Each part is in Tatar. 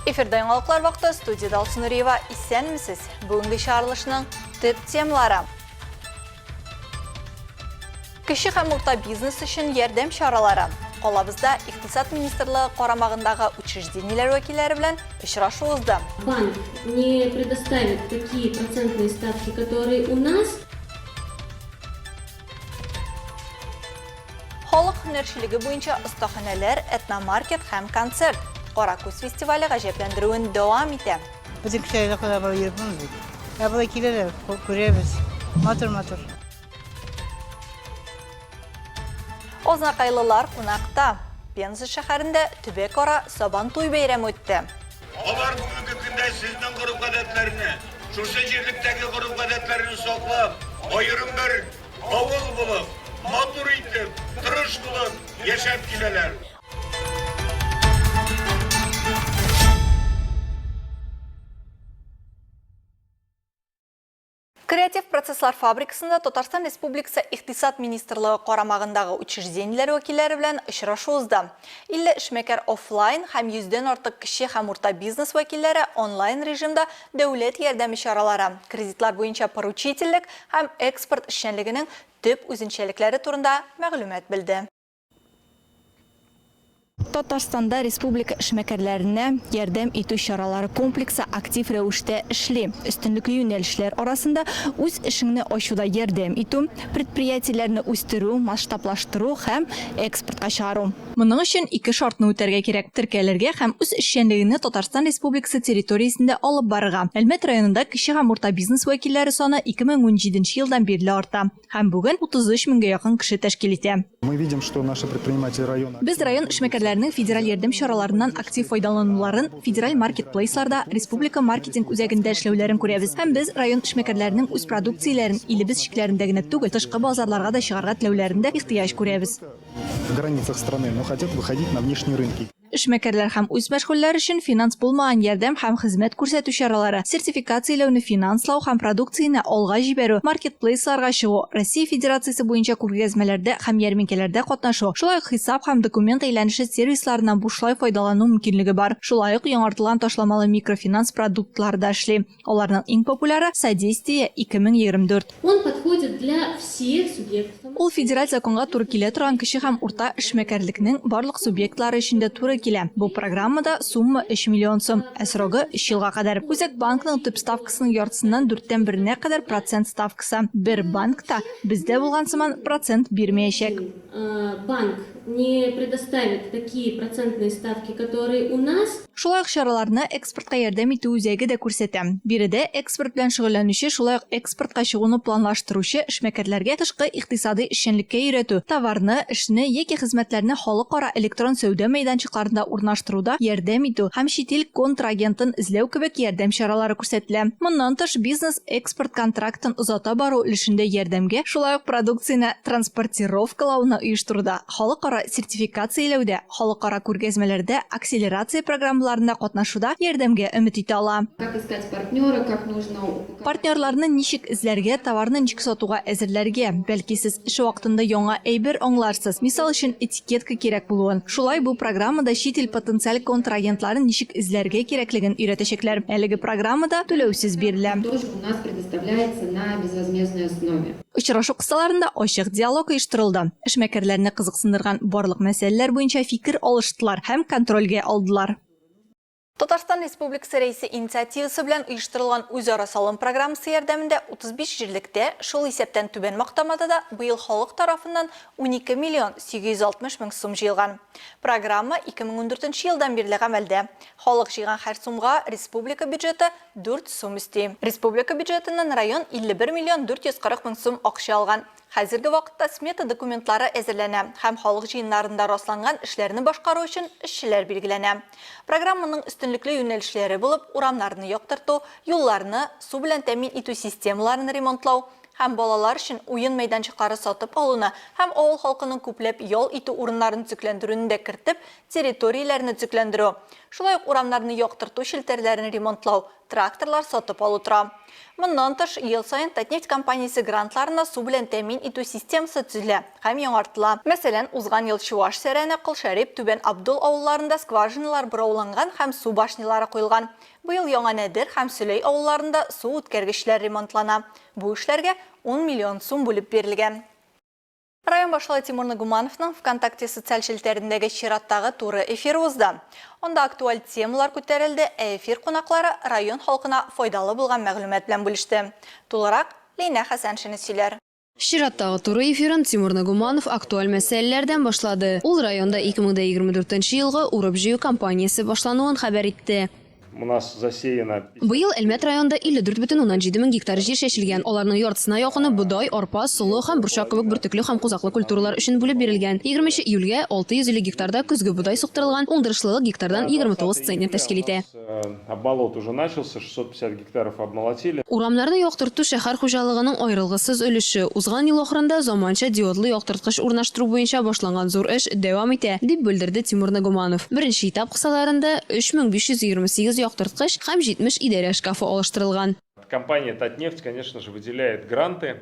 Эфирда яңалыклар вакыты, студияда Алсу Нуриева. Исәнмесез? Бүгенге чыгарылышның төп темалары. Кече һәм урта бизнес өчен ярдәм чаралары. Калабызда Икътисад министрлыгы карамагындагы учреждениеләр вәкилләре белән очрашу узды. Банк не предоставит такие процентные ставки, которые у нас. Халык һөнәрчелеге буенча остаханәләр, этномаркет һәм концерт Каракүз фестивале гаҗәпләндерүен дәвам итә. Biz kişiyle kadar böyle yapıyoruz. Ya burada kiler kuruyabiliriz. Matır. Ознакайлылар кунакта. Пенза шәһәрендә төбәк-ара Сабантуй бәйрәме үтте. Алар бүгенге көндә сезнең гореф-гадәтләрне, шушы җирлектәге гореф-гадәтләрне саклап, аерым бер авыл булып, матур итеп, тырыш булып яшәп киләләр. Креатив процесслар фабрикасында Татарстан Республикасы Икътисад министрлыгы карамагындагы учреждениеләр вәкилләре белән очрашу узды. 50 эшмәкәр офлайн һәм 100дән артык кече һәм урта бизнес вәкилләре онлайн режимда дәүләт ярдәме чаралары, кредитлар буенча поручительлек һәм экспорт эшчәнлегенең төп үзенчәлекләре турында мәгълүмат белде. Татарстанда республика эшмәкәрләренә ярдәм итү чаралары комплексы актив рәвештә эшли. Өстенлекле юнәлешләр арасында үз эшеңне ачуда ярдәм итү, предприятиеләрне үстерү, масштаблаштыру һәм экспортка чыгару. Моның өчен ике шартны үтәргә кирәк: теркәлергә һәм үз эшчәнлегенә Татарстан Республикасы территориясендә алып барырга. Әлмәт районында кече һәм урта бизнес вәкилләре саны 2017 елдан бирле арта һәм бүген 33 меңгә якын кеше тәшкил итә. Мы видим, что наши предприниматели района. Без район эшмәкәрләренең федераль ярдәм чараларыннан актив файдалануларын, федераль маркетплейсларда республика маркетинг үзәгендә эшләүләрен күрәбез. Һәм без район эшмәкәрләренең үз продукцияләрен илебез чикләрендә генә түгел, тышкы базарларга да чыгарга теләүләрендә ихтыяҗ күрәбез. В границах страны, но хотят выходить на внешние рынки. Эшмәкәрләр һәм үз мәшгульләр өчен финанс булмаган ярдәм һәм хезмәт күрсәтү чаралары, сертификацияләүне финанслау һәм продукцияне алга җибәрү, маркетплейсларга чыгу, Россия Федерациясе буенча күргәзмәләрдә һәм ярминкәләрдә катнашу, шулай ук хисап һәм документ әйләнеше сервисларыннан бушлай файдалану мөмкинлеге бар. Шулай ук яңартылган ташламалы микрофинанс продуктлары да эшли. Аларның иң популяре Содействие 2024. Он подходит для всех субъектов. Ул федераль законга туры килә торган кече һәм урта эшмәкәрлекнең барлык субъектлары өчен дә туры килә. Бу программада сумма 3 миллион сум, ә срогы 3 елга кадәр. Үзәк банкның төп ставкасының яртысыннан 4тән 1-нә кадәр процент ставкасы. Бер банкта бездә булган сыман процент бирмәячәк. Банк не предоставит такие процентные ставки, которые у нас. Шулай ук чараларны экспортка ярдәм итү үзәге дә күрсәтә. Биредә экспорт белән шөгыльләнүче, шулай ук экспортка чыгуны планлаштыручы эшмәкәрләргә тышкы икътисади эшчәнлеккә өйрәтү, товарны, эшне яки хезмәтләрне халыкара электрон сәүдә мәйданчыкларында урнаштыруда ярдәм итү һәм чит ил контрагентын эзләү кебек ярдәм чаралары күрсәтелә. Моннан тыш бизнес экспорт контрактын озата бару өлешендә ярдәмгә, шулай ук продукцияне транспортировкалауны оештыруда, халыкара сертификацияләүдә, халыкара күргәзмәләрдә, акселерация программаларында катнашуда ярдәмгә өмет итә ала. Как искать партнера, как нужно... Партнерларны ничек эзләргә, товарны ничек сатуга әзерләргә, бәлки сез эш вакытында яңа әйбер аңларсыз. Мисал өчен этикетка кирәк булуын. Шулай бу программада чит ил потенциаль контрагентларын ничек эзләргә кирәклеген өйрәтәчәкләр. Әлеге программада түләүсез бирелә. Тоже у нас предоставляется на безвозмездной основе. Очрашу кысаларында ачык диалог оештырылды. Эшмәкәрләрне кызыксындырган барлык мәсьәләләр буенча фикер алыштылар һәм контрольгә алдылар. Татарстан Республикасы рәисе инициативасы белән оештырылган үзара салым программасы ярдәмендә 35 җирлектә, шул исәптән түбән мактамада да быел халык тарафыннан 12 миллион 760 мең сум җыелган. Программа 2014 елдан бирле гамәлдә. Халык җыйган һәр сумга республика бюджеты 4 сум өсти. Республика бюджетыннан район 51 миллион 440 мең сум акча алган. Хәзерге вакытта смета документлары әзерләнә һәм халык җыеннарында расланган эшләрне башкару өчен эшчеләр билгеләнә. Программаның өстенлекле юнәлешләре булып, урамнарны яктырту, юлларны, су белән тәэмин итү системаларын ремонтлау һәм балалар өчен уен мәйданчыклары сатып алуны һәм авыл халкының күпләп ял итү урыннарын төзекләндерүне дә кертеп, территорияләрне төзекләндерү. Шулай ук урамнарны яктырту шелтәрләрен ремонтлау, тракторлар сатып алу тора. Моннан тыш, ел сайын Татнефть компаниясе грантларына су белән тәмин итү системасы төзелә һәм яңартыла. Мәсәлән, узган ел Чуваш сәрәне, Кылшәрип, Түбән Абдул авылларында скважиналар борауланган һәм су башнялары куелган. Быел Яңа Нәдер һәм Сөләй авылларында су үткәргечләр ремонтлана. Бу эшләргә 10 миллион сум бүлеп бирелгән. Район башлыгы Тимур Нугумановның ВКонтакте социаль челтәрендәге чираттагы туры эфир узды. Онда актуаль темалар күтәрелде, эфир кунаклары район халкына файдалы булган мәгълүмат белән бүлеште. Тулырак Лейна Хәсәншин сөйләр. Чираттагы туры эфирын Тимур Нугуманов актуаль мәсьәләләрдән башлады. Ул районда 2024 елгы урып җыю кампаниясе башлануын хәбәр итте. У нас засеяно... Быел Әлмәт районда 54,7 мең гектар җир чәчелгән. Аларның яртысына якыны будай, арпа, солы һәм борчак кебек бөртекле һәм кузаклы культуралар өчен бүлеп бирелгән. 20 июльгә 650 гектарда көзге будай суктырылган, уңдырышлылык гектардан 29 центнер тәшкил итә. Обмолот уже начался, 650 гектаров обмолотили. Урамнарны яктырту шәһәр хуҗалыгының аерылгысыз өлеше. Узган ел ахырында заманча диодлы яктырткыч урнаштыру буенча башланган зур эш дәвам итә, дип белдерде Тимур Нугуманов. Беренче этап кысаларында 3528 яктырткыч һәм 70 идарә шкафы алыштырылган. Компания Татнефть, конечно же, выделяет гранты.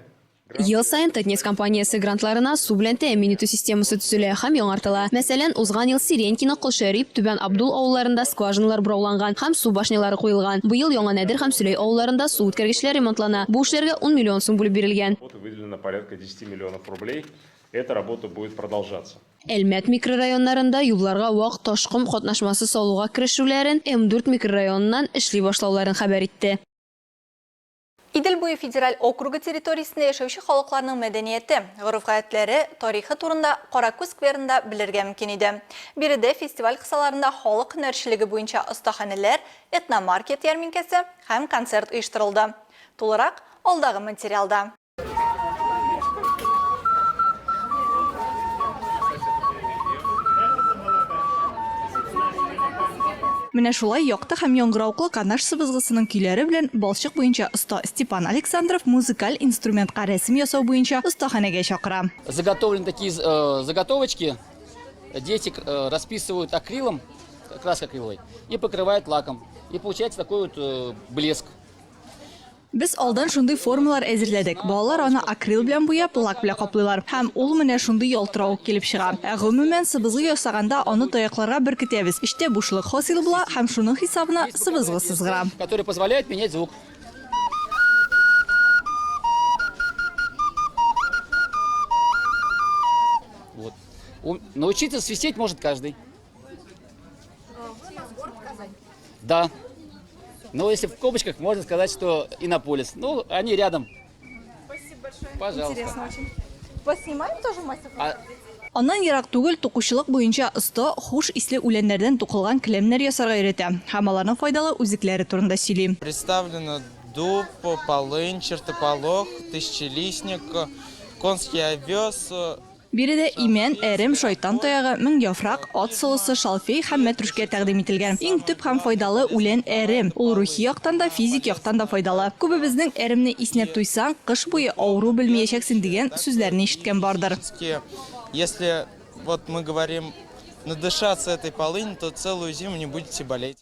Ел сайын Татнефть компаниясе грантларына су белән тәэмин итү системасы төзелә һәм яңартыла. Мәсәлән, узган ел Сиренкино, Кылшәрип, Түбән Абдул авылларында скважиналар борауланган һәм су башнялары куелган. Быел Яңа Нәдер һәм Сөләй авылларында су үткәргечләр ремонтлана. Бу эшләргә 10 миллион сум бүлеп бирелгән. Выделено порядка 10 миллионов рублей. Эта работа будет продолжаться. Әлмәт микрорайоннарында юлларга вак ташкын катнашмасы салуга керешүләрен М4 микрорайоныннан эшли башлауларын хәбәр итте. Идел буе федераль округы территориясендә яшәүче халыкларның мәдәнияте, гореф-гадәтләре, тарихы турында Каракүз скверында белергә мөмкин иде. Биредә фестиваль кысаларында халык һөнәрчелеге буенча остаханәләр, этномаркет ярминкәсе һәм концерт оештырылды. Тулырак алдагы материалда. Менә шулай якты һәм яңгырауклы Канаш сыбызгысының көйләре белән балчык буенча оста Степан Александров музыкаль инструментка рәсем ясау буенча остаханәгә чакыра. Заготовлены такие заготовочки, дети расписывают акрилом, краской акриловой, и покрывают лаком. И получается такой вот блеск. Без алдан шундый формалар әзерләдек. Балалар аны акрил белән буяп, лак белән каплыйлар. Һәм ул менә шундый ялтырау килеп чыга. Гомумән сыбызгы ясаганда аны таякларга беркетәбез. Иштә бушлык хасил була һәм шуның хисабына сыбызгы сызгыра. Который позволяет менять звук. Вот. Научиться свистеть может каждый. Да. Но если в кобочках, можно сказать, что Иннополис. Ну, они рядом. Спасибо большое. Пожалуйста. Интересно очень. Поснимаем тоже мастер? Аннан ерак түгел тукучылык буенча оста хуш исле үләннәрдән тукылган келәмнәр ясарга өйрәтә. Һәм аларның файдалы үзекләре турында сөйли. Представлено дуб, полынь, чертополох, тысячелистник, конский овес. Биредә имән, әрем, шайтан таягы, мең яфрак, ат солысы, шалфей һәм мәтрүшкә тәкъдим ителгән. Иң төп һәм файдалы үлән әрем. Ул рухи яктан да, физик яктан да файдалы. Күбебезнең әремне иснәп туйсаң, кыш буе авыру белмәячәксең дигән сүзләрне ишеткән бардыр. Если вот мы говорим надышаться этой полынью, то целую зиму не будете болеть.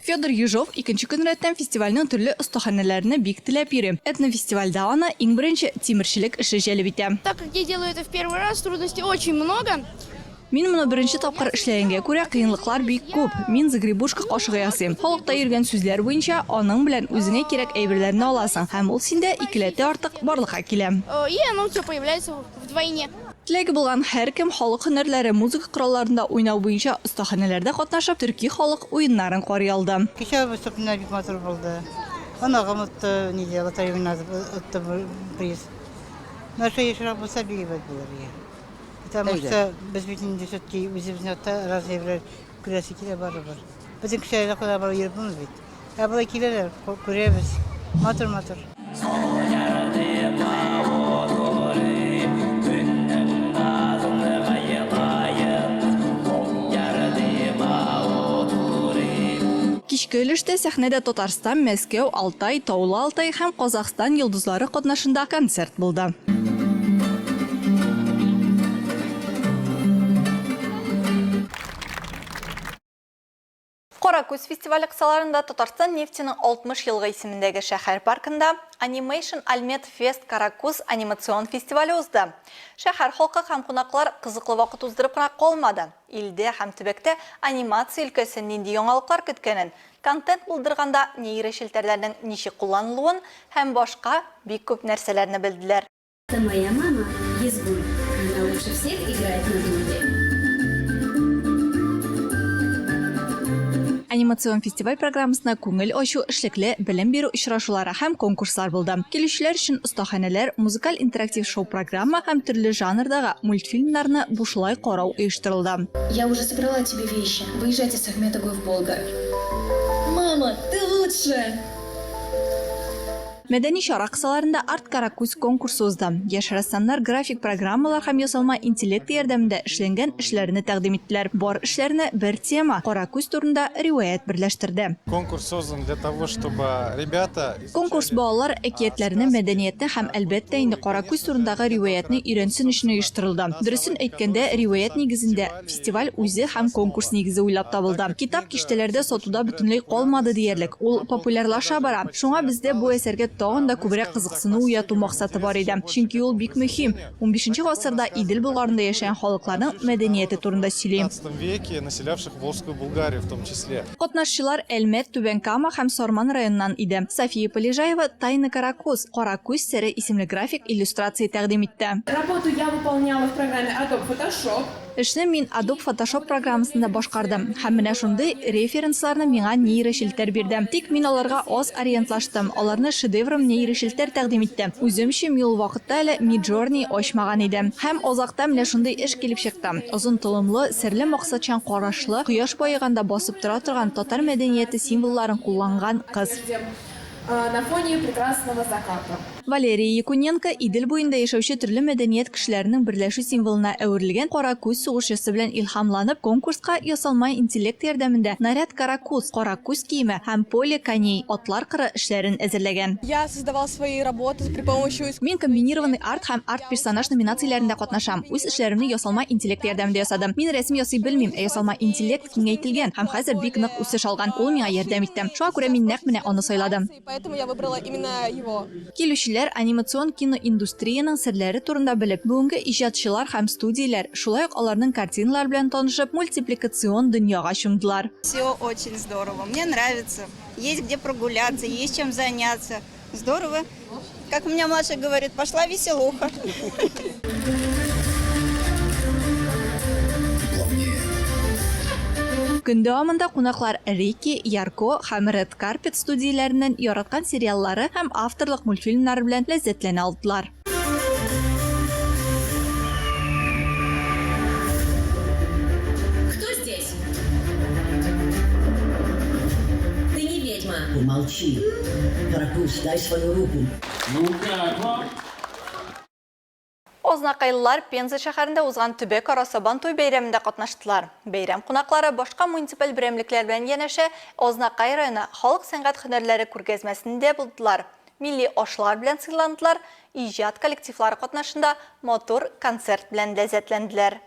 Федор Ежов икенче көн рәттән фестивальнең төрле остаханәләренә бик теләп йөри. Этнофестивальдә аны иң беренче тимерчелек эше җәлеп итә. Так как я делаю это в первый раз, трудностей очень много. Мин моны беренче тапкыр эшләгәнгә күрә кыенлыклар бик күп. Мин загребушка кашыгы ясыйм. Халыкта йөргән сүзләр буенча аның белән үзеңә кирәк әйберләрне аласың һәм ул синдә икеләтә артык барлыкка килә. И оно у тебя появляется вдвойне. Теләге булган һәркем халык һөнәрләре музыка коралларында уйнау буенча остаханәләрдә катнашып, төрки халык уеннарын карый алды. Кичә выступление бик матур булды. Анагым отты, не делала, тайвиназ отты приз. Наша ешрак булса бик әйбәт булыр. Потому что без бит инде все-таки үзебезне разъявлять күрәсе килә барыбер. Безнең кешеләргә кадәр барып йөрбез бит. Ә болай киләләр, күрәбез. Матур. Кичке өлештә сәхнәдә Татарстан, Мәскәү, Алтай, Таулы Алтай һәм Казахстан йолдызлары катнашында концерт булды. Каракүз фестивале кысаларында Татарстан нефтенең 60 елгы исемендәге шәһәр паркында Animation Almet Fest Каракүз анимацион фестивале узды. Шәһәр халкы һәм кунаклар кызыклы вакыт уздырып кына калмады. Илдә һәм төбәктә анимация өлкәсен нинди яңалыклар көткәнен, контент булдырганда нейрошелтәрләрнең ничек кулланылуын һәм башка бик күп нәрсәләрне белделәр. Моя мама Езгуль. Она лучше всех играет на дудке. Анимацион фестиваль программасына күңел ачу, эшлекле белем бирү очрашулары һәм конкурслар булды. Килүчеләр өчен остаханәләр, музыкаль интерактив шоу программа һәм төрле жанрдагы мультфильмнарны бушлай карау оештырылды. Я уже собрала тебе вещи. Выезжайте с Ахметовой в Болгар. Мама, ты лучшая! Мәдәни чара кысаларында Арт Каракүз конкурсы узды. Яшь рәссамнар график программалар һәм ясалма интеллект ярдәмендә эшләнгән эшләрне тәкъдим иттеләр. Бар эшләрне бер тема Каракүз турында риваять берләштерде. Конкурс создан для того, чтобы ребята... Конкурс балалар әкиятләрне, мәдәниятне һәм әлбәттә инде Каракүз турындагы риваятны өйрәнсен өчен оештырылды. Дөресен әйткәндә, риваять нигезендә фестиваль үзе һәм конкурс нигезе уйлап табылды. Китап киштәләрдә сатуда бөтенләй калмады диярлек. Ул популярлаша бара. Шуңа бездә бу әсәргә тагын да күбрәк кызыксыну уяту максаты бар иде. Чөнки ул бик мөһим. 15 гасырда Идел Болгарында яшәгән халыкларның мәдәнияте турында сөйли. В 15 веке населявших Волжскую Булгарию в том числе. Катнашчылар Әлмәт, Түбән Кама һәм Сарман районыннан иде. София Полежаева Тайны Каракүз, Каракүз сәре исемле график иллюстрация тәкъдим итте. Работу я выполняла в программе Adobe Photoshop. Эшне мин Adobe Photoshop программасында башкардым. Һәм менә шундый референсларны миңа нейрошелтәр бирде. Тик мин аларга аз ориентлаштым. Аларны шедеврым нейрошелтәр тәкъдим итте. Үземчә ул вакытта әле Midjourney ачмаган идем. Һәм азакта менә шундый эш килеп чыкты. Озын толымлы, серле максатчан карашлы, кояш баеганда басып тора торган татар мәдәнияте символларын кулланган кыз. На фоне прекрасного заката. Валерия Якуненко Идел буенда яшәүче төрле мәдәният кешеләренең берләшү символына әверелгән Каракүз сугышчысы белән илһамланып, конкурска ясалма интеллект ярдәмендә наряд Каракүз, Каракүз киеме һәм поле коней, атлар кыры эшләрен әзерләгән. Я создавал свои работы при помощи... Мин комбинированный арт һәм арт-персонаж номинацияләрендә катнашам. Үз эшләремне ясалма интеллект ярдәмендә ясадым. Мин рәсем ясый белмим, ясалма интеллект киңәйтелгән һәм хәзер бик нык үсеш алган. Ул миңа ярдәм итте. Шуңа күрә мин нәкъ менә аны сайладым. Поэтому я выбрала именно его. Килүчеләр анимацион киноиндустрияның серләре турында белеп, бүгенге иҗатчылар һәм студияләр, шулай ук аларның картиналар белән танышып, мультипликацион дөньяга чумдылар. Все очень здорово, мне нравится. Есть где прогуляться, есть чем заняться. Здорово. Как у меня Маша говорит, пошла веселуха. Көн дәвамында кунаклар Рики, Ярко һәм Red Carpet студияләреннән яраткан сериаллары һәм авторлык мультфильмнар белән ләззәтләнә алдылар. Кто здесь? Ты не ведьма. Молчи. Каракүз, дай свою руку. Ну как вам? Ознакайлылар Пенза шәһәрендә узган төбәк ара Сабан туй бәйрәмендә катнаштылар. Бәйрәм кунаклары башка муниципаль берәмлекләр белән янәшә Ознакай районы халык сәнгать һөнәрләре күргәзмәсендә булдылар. Милли ашлар белән сыйландылар, иҗат коллективлары катнашында мотор концерт белән ләззәтләнделәр.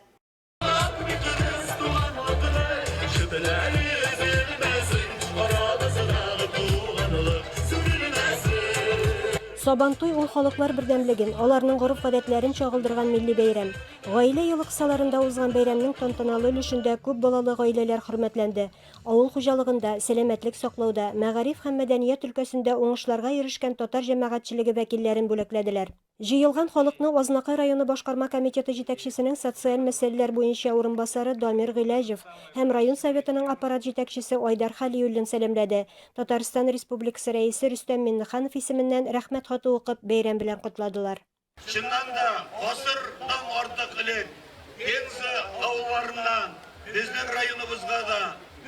Сабантуй ул халыклар бердәмлеген, аларның гореф-гадәтләрен чагылдырган милли бәйрәм. Гаилә елы кысаларында узган бәйрәмнең тантаналы өлешендә күп балалы гаиләләр хөрмәтләнде. Авыл хуҗалыгында, сәламәтлек саклауда, мәгариф һәм мәдәният өлкәсендә уңышларга ирешкән татар җәмәгатьчелеге вәкилләрен бүләкләделәр. Җыелган халыкны Азнакай районы башкарма комитеты җитәкчесенең социаль мәсьәләләр буенча урынбасары Дамир Гыйләҗев һәм район советының аппарат җитәкчесе Айдар Халиуллин сәламләде. Татарстан Республикасы рәисе Рөстәм Миннеханов исеменнән рәхмәт хаты укып бәйрәм белән кутладылар. Чыннан да гасырдан артык элек Пенза авылларыннан безнең районыбызга да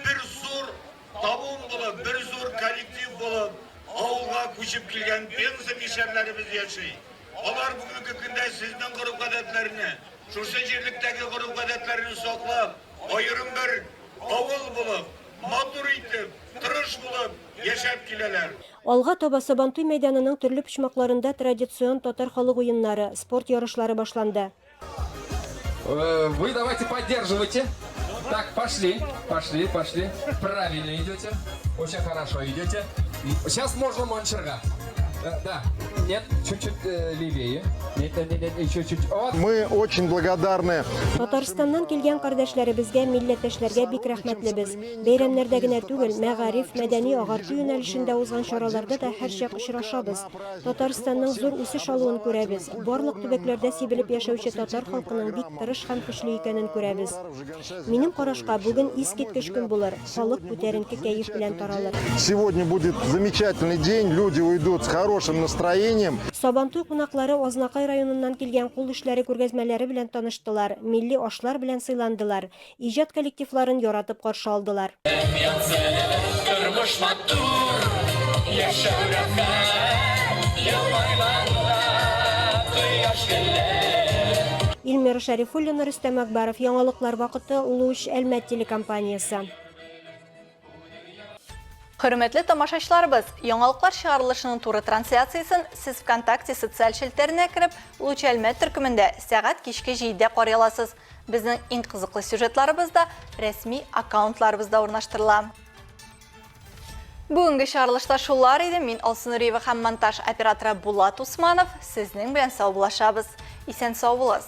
бер зур табун булып, бер зур коллектив булып, авылга күчеп килгән Пенза мишәрләребез яши. Алар бүгенге көндә сезнең гореф-гадәтләрне, шушы җирлектәге гореф-гадәтләрне саклап, аерым бер авыл булып, матур итеп, тырыш булып яшәп киләләр. Алга таба Сабантуй мәйданының төрле почмакларында традицион татар халык уеннары, спорт ярышлары башланды. Вы давайте поддерживайте. Так, пошли. Правильно идете. Очень хорошо идете. Сейчас можно манчерга. Да. Нет, чуть-чуть левее. Нет, еще чуть. Вот. Мы очень благодарны. Татарстаннан килгән кардәшләребезгә, милләттәшләргә бик рәхмәтлебез. Бәйрәмнәрдә генә түгел, мәгариф, мәдәни агарту юнәлешендә узган чараларда да һәрчак очрашабыз. Татарстанның зур үсеш алуын күрәбез. Барлык төбәкләрдә сибелеп яшәүче татар халкының бик тырыш һәм көчле икәнен күрәбез. Минем карашка, бүген искиткеч көн булыр. Халык күтәренке кәеф белән таралыр. Сегодня будет замечательный день, люди уйдут с хорошим настроением. Сабантуй кунаклары Азнакай районыннан килгән кул эшләре күргәзмәләре белән таныштылар, милли ашлар белән сыйландылар, иҗат коллективларын яратып каршы алдылар. Илмира Шәрифуллина, Рөстәм Әкбәров, яңалыклар вакыты, Улуш, Әлмәт телекомпаниясе. Хөрмәтле тамашачыларыбыз, яңалыклар чыгарылышының туры трансляциясын сез ВКонтакте социаль челтәренә кереп, Улуч Әлмәт төркемендә сәгать кичке 7-дә карый аласыз. Безнең иң кызыклы сюжетларыбыз да рәсми аккаунтларыбызда урнаштырыла. Бүгенге чыгарылышта шулар иде. Мин Алсынуриева һәм монтаж операторы Булат Усманов сезнең белән сау булашабыз. Исән сау булыгыз.